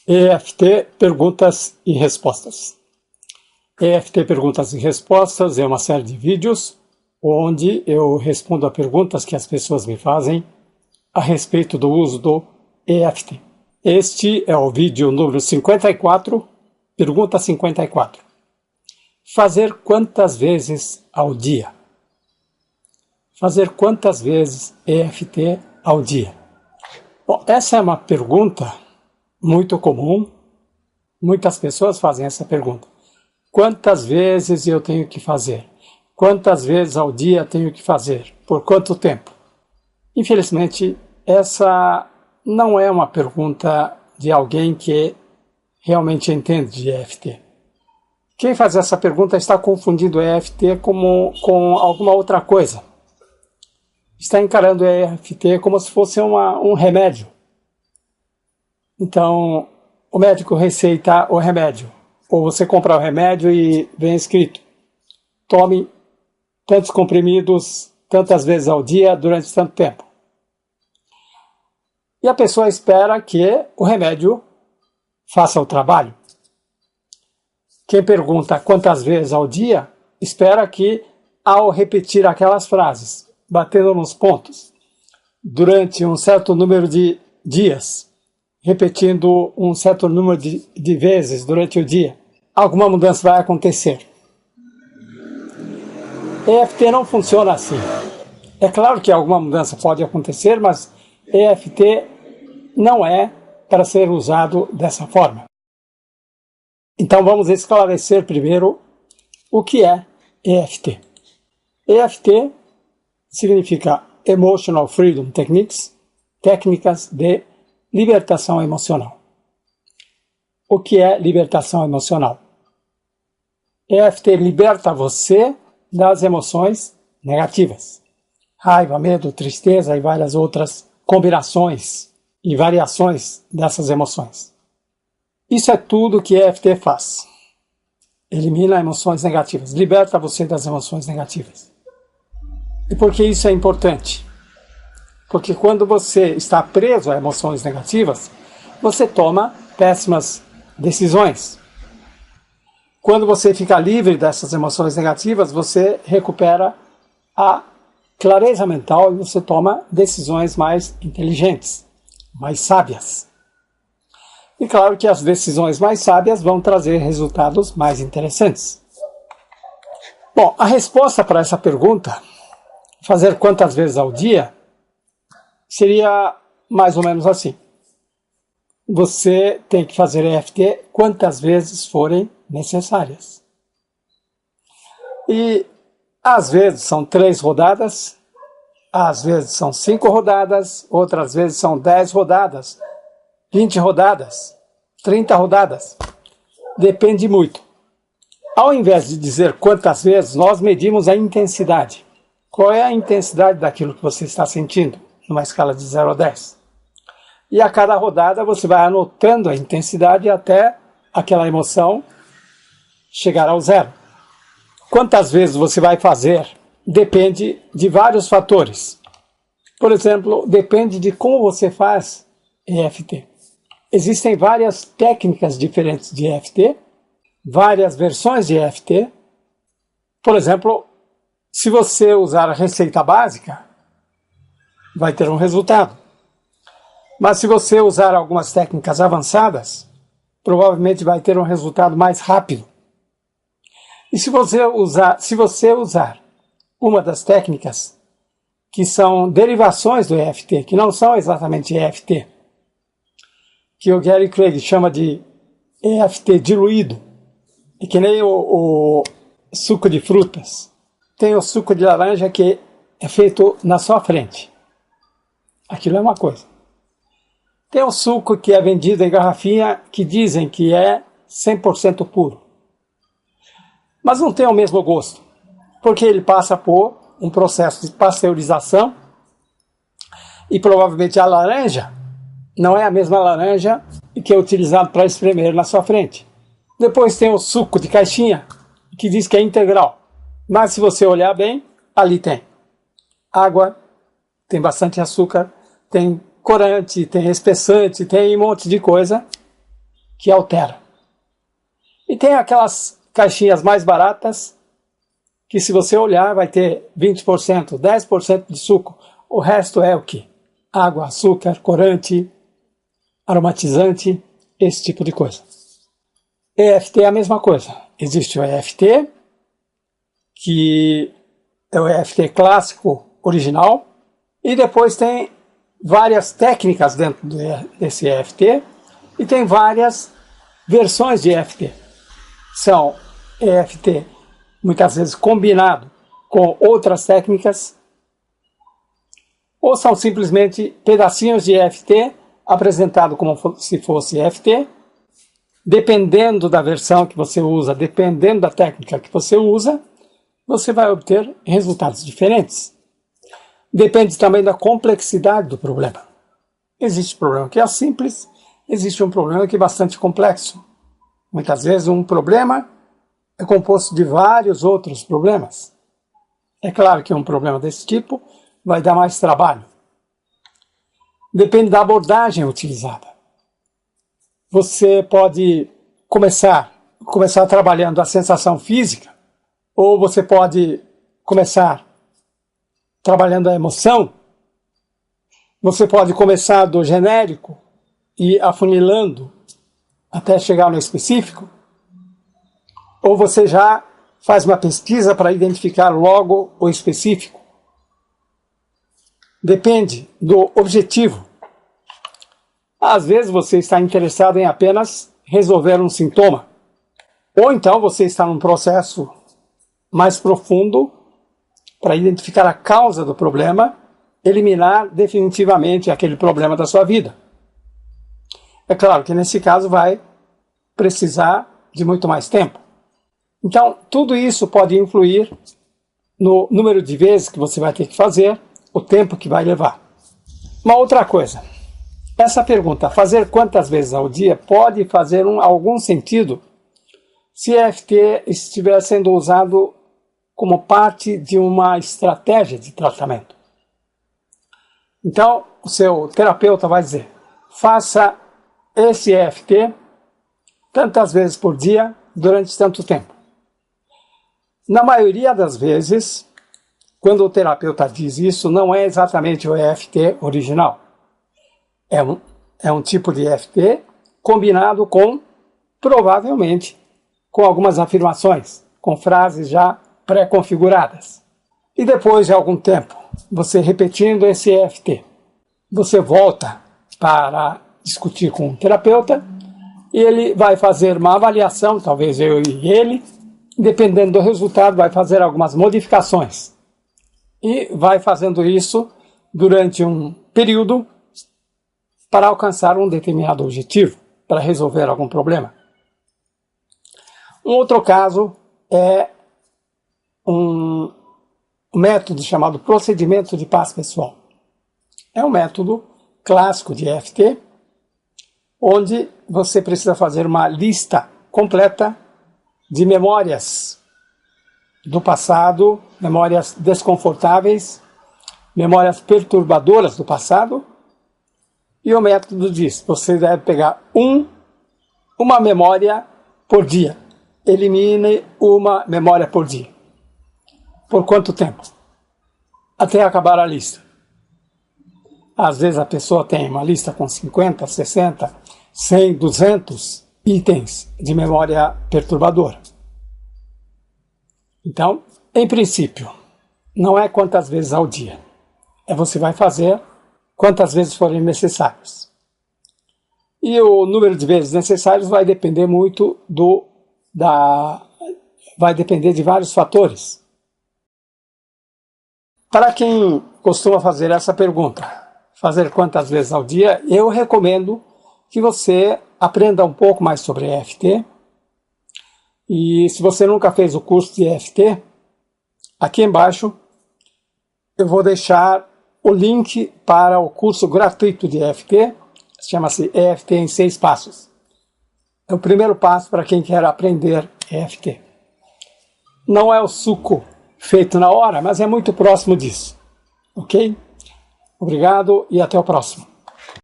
EFT Perguntas e Respostas. EFT Perguntas e Respostas é uma série de vídeos onde eu respondo a perguntas que as pessoas me fazem a respeito do uso do EFT. Este é o vídeo número 54, pergunta 54. Fazer quantas vezes ao dia? Fazer quantas vezes EFT ao dia? Bom, essa é uma pergunta muito comum. Muitas pessoas fazem essa pergunta. Quantas vezes eu tenho que fazer? Quantas vezes ao dia tenho que fazer? Por quanto tempo? Infelizmente, essa não é uma pergunta de alguém que realmente entende de EFT. Quem faz essa pergunta está confundindo EFT com alguma outra coisa. Está encarando o EFT como se fosse um remédio. Então, o médico receita o remédio, ou você compra o remédio e vem escrito: tome tantos comprimidos, tantas vezes ao dia, durante tanto tempo. E a pessoa espera que o remédio faça o trabalho. Quem pergunta quantas vezes ao dia, espera que, ao repetir aquelas frases, batendo nos pontos, durante um certo número de dias, repetindo um certo número de vezes durante o dia, alguma mudança vai acontecer. EFT não funciona assim. É claro que alguma mudança pode acontecer, mas EFT não é para ser usado dessa forma. Então vamos esclarecer primeiro o que é EFT. EFT significa Emotional Freedom Techniques, técnicas de libertação emocional. O que é libertação emocional? EFT liberta você das emoções negativas. Raiva, medo, tristeza e várias outras combinações e variações dessas emoções. Isso é tudo que EFT faz. Elimina emoções negativas, liberta você das emoções negativas. E por que isso é importante? Porque quando você está preso a emoções negativas, você toma péssimas decisões. Quando você fica livre dessas emoções negativas, você recupera a clareza mental e você toma decisões mais inteligentes, mais sábias. E claro que as decisões mais sábias vão trazer resultados mais interessantes. Bom, a resposta para essa pergunta, fazer quantas vezes ao dia, seria mais ou menos assim. Você tem que fazer EFT quantas vezes forem necessárias. E às vezes são 3 rodadas, às vezes são 5 rodadas, outras vezes são 10 rodadas, 20 rodadas, 30 rodadas. Depende muito. Ao invés de dizer quantas vezes, nós medimos a intensidade. Qual é a intensidade daquilo que você está sentindo, numa escala de 0 a 10? E a cada rodada você vai anotando a intensidade até aquela emoção chegar ao 0. Quantas vezes você vai fazer depende de vários fatores. Por exemplo, depende de como você faz EFT. Existem várias técnicas diferentes de EFT, várias versões de EFT. Por exemplo, se você usar a receita básica, vai ter um resultado. Mas se você usar algumas técnicas avançadas, provavelmente vai ter um resultado mais rápido. E se você usar uma das técnicas que são derivações do EFT, que não são exatamente EFT, que o Gary Craig chama de EFT diluído, e que nem o suco de frutas. Tem o suco de laranja que é feito na sua frente. Aquilo é uma coisa. Tem o suco que é vendido em garrafinha que dizem que é 100% puro. Mas não tem o mesmo gosto, porque ele passa por um processo de pasteurização e provavelmente a laranja não é a mesma laranja que é utilizada para espremer na sua frente. Depois tem o suco de caixinha, que diz que é integral. Mas se você olhar bem, ali tem água, tem bastante açúcar, tem corante, tem espessante, tem um monte de coisa que altera. E tem aquelas caixinhas mais baratas, que se você olhar vai ter 20%, 10% de suco. O resto é o quê? Água, açúcar, corante, aromatizante, esse tipo de coisa. EFT é a mesma coisa. Existe o EFT, que é o EFT clássico original, e depois tem várias técnicas dentro desse EFT, e tem várias versões de EFT. São EFT, muitas vezes combinado com outras técnicas, ou são simplesmente pedacinhos de EFT apresentado como se fosse EFT, dependendo da versão que você usa, dependendo da técnica que você usa, você vai obter resultados diferentes. Depende também da complexidade do problema. Existe um problema que é simples, existe um problema que é bastante complexo. Muitas vezes um problema é composto de vários outros problemas. É claro que um problema desse tipo vai dar mais trabalho. Depende da abordagem utilizada. Você pode começar trabalhando a sensação física, ou você pode começar trabalhando a emoção. Você pode começar do genérico e afunilando até chegar no específico. Ou você já faz uma pesquisa para identificar logo o específico. Depende do objetivo. Às vezes você está interessado em apenas resolver um sintoma. Ou então você está num processo mais profundo para identificar a causa do problema, eliminar definitivamente aquele problema da sua vida. É claro que nesse caso vai precisar de muito mais tempo. Então, tudo isso pode influir no número de vezes que você vai ter que fazer, o tempo que vai levar. Uma outra coisa. Essa pergunta, fazer quantas vezes ao dia, pode fazer algum sentido se EFT estiver sendo usado como parte de uma estratégia de tratamento. Então, o seu terapeuta vai dizer, faça esse EFT tantas vezes por dia, durante tanto tempo. Na maioria das vezes, quando o terapeuta diz isso, não é exatamente o EFT original. É um tipo de EFT combinado com, provavelmente, com algumas afirmações, com frases já pré-configuradas. E depois de algum tempo, você repetindo esse EFT, você volta para discutir com o terapeuta e ele vai fazer uma avaliação, talvez eu e ele, dependendo do resultado, vai fazer algumas modificações. E vai fazendo isso durante um período para alcançar um determinado objetivo, para resolver algum problema. Um outro caso é um método chamado procedimento de paz pessoal. É um método clássico de EFT, onde você precisa fazer uma lista completa de memórias do passado, memórias desconfortáveis, memórias perturbadoras do passado. E o método diz, você deve pegar uma memória por dia. Elimine uma memória por dia. Por quanto tempo? Até acabar a lista. Às vezes a pessoa tem uma lista com 50, 60, 100, 200 itens de memória perturbadora. Então, em princípio, não é quantas vezes ao dia. Você vai fazer quantas vezes forem necessárias. E o número de vezes necessários vai depender muito vai depender de vários fatores. Para quem costuma fazer essa pergunta, fazer quantas vezes ao dia, eu recomendo que você aprenda um pouco mais sobre EFT. E se você nunca fez o curso de EFT, aqui embaixo eu vou deixar o link para o curso gratuito de EFT, chama-se EFT em 6 passos. É o primeiro passo para quem quer aprender EFT. Não é o suco feito na hora, mas é muito próximo disso. Ok? Obrigado e até o próximo.